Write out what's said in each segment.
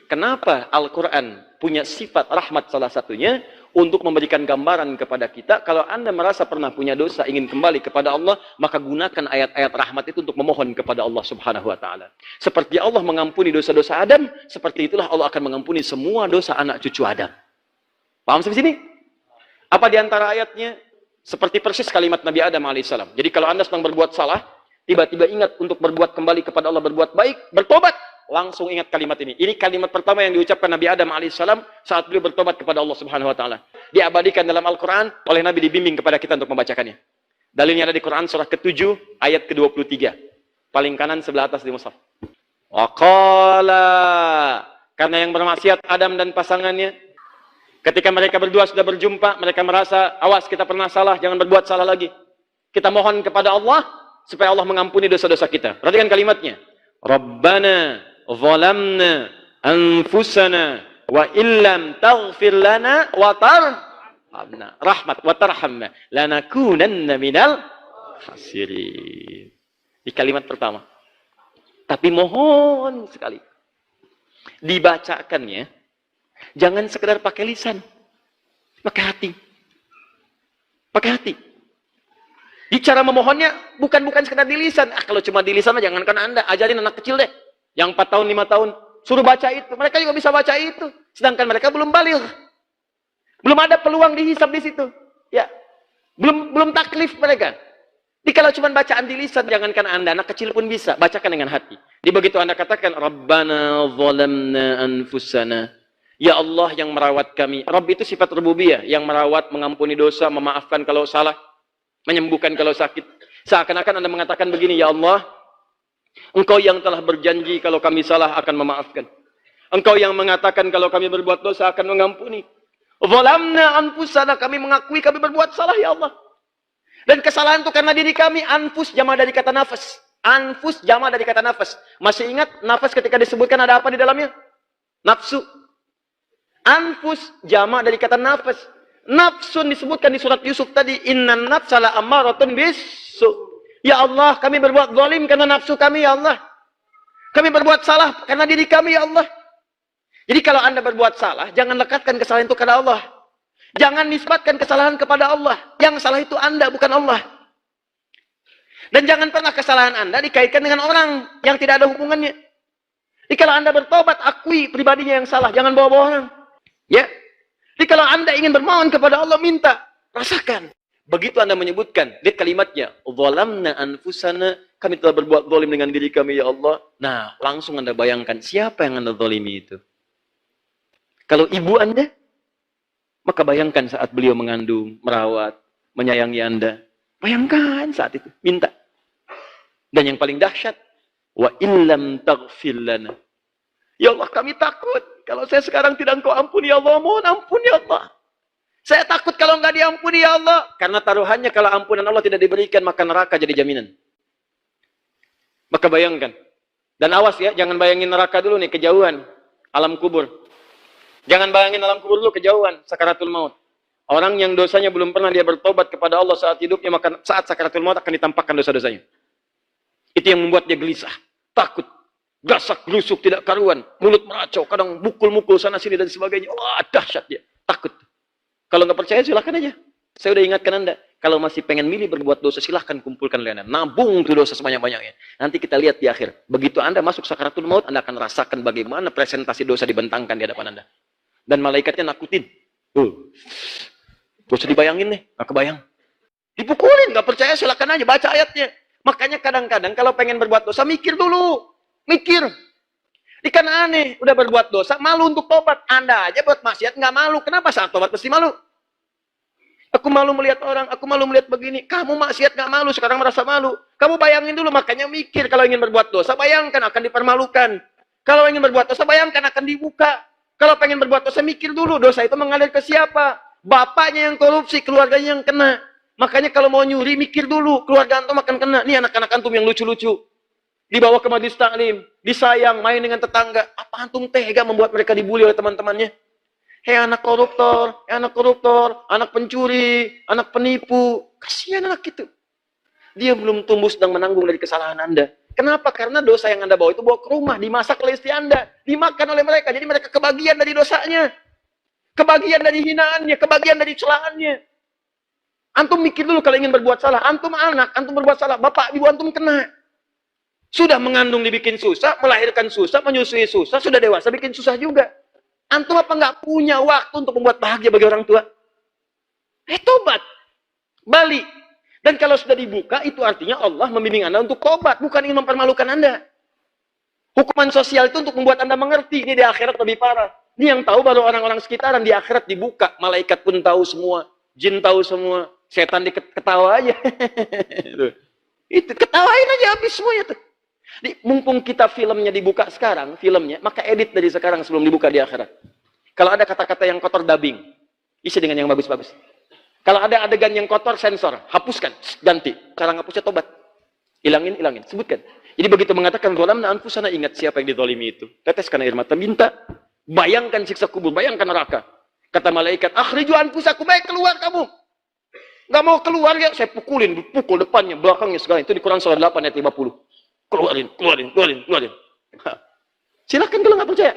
kenapa Al-Quran punya sifat rahmat salah satunya untuk memberikan gambaran kepada kita. Kalau Anda merasa pernah punya dosa, ingin kembali kepada Allah, maka gunakan ayat-ayat rahmat itu untuk memohon kepada Allah Subhanahu wa Ta'ala. Seperti Allah mengampuni dosa-dosa Adam, seperti itulah Allah akan mengampuni semua dosa anak cucu Adam. Paham sampai sini? Apa di antara ayatnya? Seperti persis kalimat Nabi Adam alaihissalam. Jadi kalau Anda sedang berbuat salah, tiba-tiba ingat untuk berbuat kembali kepada Allah, berbuat baik, bertobat, langsung ingat kalimat ini. Ini kalimat pertama yang diucapkan Nabi Adam alaihissalam saat beliau bertobat kepada Allah Subhanahu wa Ta'ala. Diabadikan dalam Al-Quran, oleh Nabi dibimbing kepada kita untuk membacakannya. Dalilnya ada di Quran surah ke-7 ayat ke-23. Paling kanan sebelah atas di mushaf. Wa qala, karena yang bermaksiat Adam dan pasangannya, ketika mereka berdua sudah berjumpa, mereka merasa, awas kita pernah salah, jangan berbuat salah lagi. Kita mohon kepada Allah supaya Allah mengampuni dosa-dosa kita. Perhatikan kalimatnya. Rabbana zalamna anfusana wa illam taghfir lana wa tarhamna rahmat wa tarhamna lanakunanna minal khasirin. Di kalimat pertama. Tapi mohon sekali dibacakannya jangan sekedar pakai lisan, pakai hati. Pakai hati. Di cara memohonnya bukan sekedar di lisan. Kalau cuma di lisan jangankan Anda, ajarin anak kecil deh. Yang 4 tahun, 5 tahun, suruh baca itu. Mereka juga bisa baca itu. Sedangkan mereka belum baligh. Belum ada peluang dihisab di situ. Ya. Belum taklif mereka. Jadi kalau cuma bacaan di lisan, jangankan Anda, anak kecil pun bisa. Bacakan dengan hati. Jadi begitu Anda katakan, Rabbana zalamna anfusana. Ya Allah yang merawat kami. Rabb itu sifat rububiyah. Yang merawat, mengampuni dosa, memaafkan kalau salah, menyembuhkan kalau sakit. Seakan-akan Anda mengatakan begini, ya Allah, Engkau yang telah berjanji kalau kami salah akan memaafkan. Engkau yang mengatakan kalau kami berbuat dosa akan mengampuni. Zalamna anfusana, kami mengakui kami berbuat salah ya Allah. Dan kesalahan itu karena diri kami. Anfus jama dari kata nafas. Anfus jama dari kata nafas. Masih ingat nafas ketika disebutkan ada apa di dalamnya? Nafsu. Anfus jama dari kata nafas. Nafsun disebutkan di surat Yusuf tadi. Innan nafsala ammaratun bisu. Ya Allah, kami berbuat zalim karena nafsu kami, ya Allah. Kami berbuat salah karena diri kami, ya Allah. Jadi kalau Anda berbuat salah, jangan lekatkan kesalahan itu kepada Allah. Jangan nisbatkan kesalahan kepada Allah. Yang salah itu Anda, bukan Allah. Dan jangan pernah kesalahan Anda dikaitkan dengan orang yang tidak ada hubungannya. Jadi kalau Anda bertobat, akui pribadinya yang salah. Jangan bawa-bawa orang. Ya. Jadi kalau Anda ingin bermohon kepada Allah, minta. Rasakan. Begitu Anda menyebutkan, lihat kalimatnya, zalamna anfusana, kami telah berbuat zalim dengan diri kami ya Allah. Nah, langsung Anda bayangkan siapa yang Anda zalimi itu. Kalau ibu Anda, maka bayangkan saat beliau mengandung, merawat, menyayangi Anda. Bayangkan saat itu, minta. Dan yang paling dahsyat, wa illam taghfir lana. Ya Allah, kami takut kalau saya sekarang tidak Engkau ampuni ya Allah, mohon ampuni ya Allah. Saya takut kalau nggak diampuni ya Allah. Karena taruhannya kalau ampunan Allah tidak diberikan, maka neraka jadi jaminan. Maka bayangkan. Dan awas ya, jangan bayangin neraka dulu nih, kejauhan. Alam kubur. Jangan bayangin alam kubur dulu, kejauhan. Sakaratul maut. Orang yang dosanya belum pernah dia bertobat kepada Allah saat hidupnya, maka saat sakaratul maut akan ditampakkan dosa-dosanya. Itu yang membuat dia gelisah. Takut. Gasak, gerusuk, tidak karuan. Mulut meracau, kadang mukul-mukul sana-sini dan sebagainya. Wah, dahsyat dia. Takut. Kalau nggak percaya silahkan aja. Saya udah ingatkan Anda. Kalau masih pengen milih berbuat dosa, silahkan kumpulkan lenan. Nabung tuh dosa sebanyak-banyaknya. Nanti kita lihat di akhir. Begitu Anda masuk sakaratul maut, Anda akan rasakan bagaimana presentasi dosa dibentangkan di hadapan Anda. Dan malaikatnya nakutin. Gak usah dibayangin nih. Nggak kebayang. Dipukulin. Nggak percaya silahkan aja. Baca ayatnya. Makanya kadang-kadang kalau pengen berbuat dosa, mikir dulu. Mikir. Ikan aneh, udah berbuat dosa, malu untuk tobat. Anda aja buat maksiat nggak malu. Kenapa saat tobat mesti malu? Aku malu melihat orang, aku malu melihat begini. Kamu maksiat nggak malu, sekarang merasa malu. Kamu bayangin dulu, makanya mikir. Kalau ingin berbuat dosa, bayangkan akan dipermalukan. Kalau ingin berbuat dosa, bayangkan akan dibuka. Kalau pengen berbuat dosa, mikir dulu. Dosa itu mengalir ke siapa? Bapaknya yang korupsi, keluarganya yang kena. Makanya kalau mau nyuri, mikir dulu. Keluarga antum akan kena. Nih anak-anak antum yang lucu-lucu. Dibawa ke majelis taklim, disayang, main dengan tetangga. Apa antum tega membuat mereka dibully oleh teman-temannya? Hei anak koruptor, anak pencuri, anak penipu. Kasihan anak itu. Dia belum tumbuh sedang menanggung dari kesalahan Anda. Kenapa? Karena dosa yang Anda bawa itu bawa ke rumah, dimasak oleh istri Anda, dimakan oleh mereka. Jadi mereka kebagian dari dosanya, kebagian dari hinaannya, kebagian dari celahannya. Antum mikir dulu kalau ingin berbuat salah. Antum anak, antum berbuat salah, bapak ibu antum kena. Sudah mengandung dibikin susah, melahirkan susah, menyusui susah, sudah dewasa bikin susah juga. Antum apa nggak punya waktu untuk membuat bahagia bagi orang tua? Tobat. Balik. Dan kalau sudah dibuka, itu artinya Allah membimbing Anda untuk tobat, bukan ingin mempermalukan Anda. Hukuman sosial itu untuk membuat Anda mengerti. Ini di akhirat lebih parah. Ini yang tahu baru orang-orang sekitaran. Di akhirat dibuka. Malaikat pun tahu semua. Jin tahu semua. Setan diketawa aja. Itu ketawain aja habis semuanya tuh. Mumpung kita filmnya dibuka sekarang, filmnya, maka edit dari sekarang sebelum dibuka di akhirat. Kalau ada kata-kata yang kotor, dubbing. Isi dengan yang bagus-bagus. Kalau ada adegan yang kotor, sensor. Hapuskan, ganti. Cara ngapusnya tobat. Ilangin, sebutkan. Jadi begitu mengatakan, "Zalamna anfusana," ingat siapa yang dizalimi itu. Teteskan air mata, minta. Bayangkan siksa kubur, bayangkan neraka. Kata malaikat, "Akhriju anfusakum," baik keluar kamu. Nggak mau keluar ya, saya pukulin, pukul depannya, belakangnya segala. Itu di Quran surah 8 ayat 50. Keluarin. Silakan kalau nggak percaya.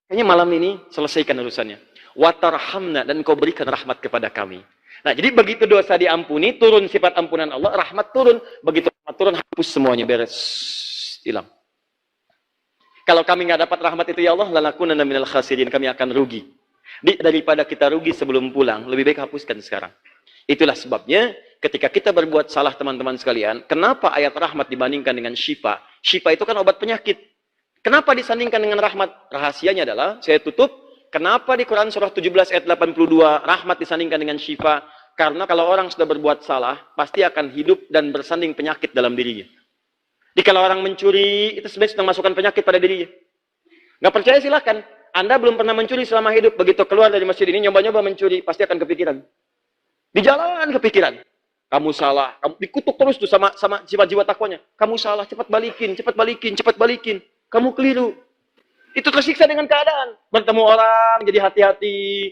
Kayaknya malam ini selesaikan urusannya. Watarhamna, dan kau berikan rahmat kepada kami. Nah, jadi begitu dosa diampuni, turun sifat ampunan Allah, rahmat turun. Begitu rahmat turun, hapus semuanya, beres. Hilang. Kalau kami nggak dapat rahmat itu, ya Allah, lanakunanna minal khasirin, kami akan rugi. Daripada kita rugi sebelum pulang, lebih baik hapuskan sekarang. Itulah sebabnya, ketika kita berbuat salah, teman-teman sekalian, kenapa ayat rahmat dibandingkan dengan syifa? Syifa itu kan obat penyakit. Kenapa disandingkan dengan rahmat? Rahasianya adalah, saya tutup, kenapa di Quran surah 17 ayat 82, rahmat disandingkan dengan syifa? Karena kalau orang sudah berbuat salah, pasti akan hidup dan bersanding penyakit dalam dirinya. Jadi kalau orang mencuri, itu sebenarnya sedang masukkan penyakit pada dirinya. Nggak percaya silahkan. Anda belum pernah mencuri selama hidup. Begitu keluar dari masjid ini, nyoba-nyoba mencuri, pasti akan kepikiran. Di jalan kepikiran. Kamu salah. Kamu dikutuk terus tuh sama jiwa-jiwa takwanya. Kamu salah, cepat balikin. Kamu keliru. Itu tersiksa dengan keadaan. Bertemu orang, jadi hati-hati.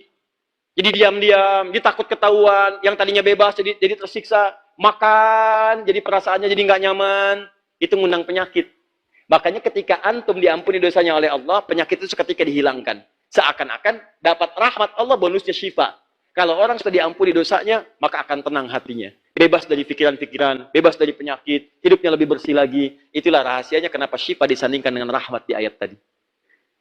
Jadi diam-diam, dia takut ketahuan. Yang tadinya bebas, jadi tersiksa. Makan, jadi perasaannya jadi nggak nyaman. Itu ngundang penyakit. Makanya ketika antum diampuni dosanya oleh Allah, penyakit itu seketika dihilangkan. Seakan-akan dapat rahmat Allah, bonusnya syifa. Kalau orang sudah diampuni dosanya, maka akan tenang hatinya. Bebas dari pikiran-pikiran, bebas dari penyakit, hidupnya lebih bersih lagi. Itulah rahasianya kenapa syifa disandingkan dengan rahmat di ayat tadi.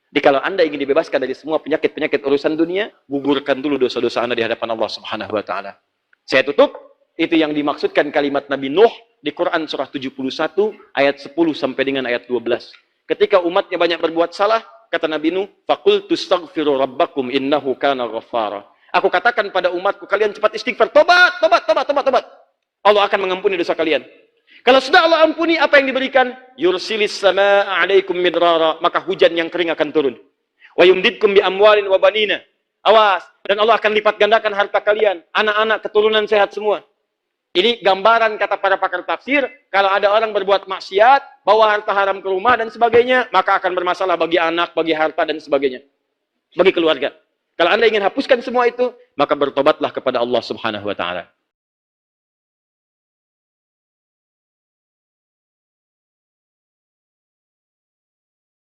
Jadi kalau Anda ingin dibebaskan dari semua penyakit-penyakit urusan dunia, gugurkan dulu dosa-dosa Anda di hadapan Allah Subhanahu wa taala. Saya tutup, itu yang dimaksudkan kalimat Nabi Nuh di Quran surah 71 ayat 10 sampai dengan ayat 12. Ketika umatnya banyak berbuat salah, kata Nabi Nuh, "Faqultu astaghfiru rabbakum innahu kana ghaffara." Aku katakan pada umatku, kalian cepat istighfar, tobat. Allah akan mengampuni dosa kalian. Kalau sudah Allah ampuni, apa yang diberikan? Yursilis samaa'a 'alaikum midrara, maka hujan yang kering akan turun. Wa yumdidkum bi amwalin wa banina. Awas, dan Allah akan lipat gandakan harta kalian, anak-anak, keturunan sehat semua. Ini gambaran kata para pakar tafsir, kalau ada orang berbuat maksiat, bawa harta haram ke rumah dan sebagainya, maka akan bermasalah bagi anak, bagi harta dan sebagainya. Bagi keluarga. Kalau Anda ingin hapuskan semua itu, maka bertobatlah kepada Allah Subhanahu wa taala.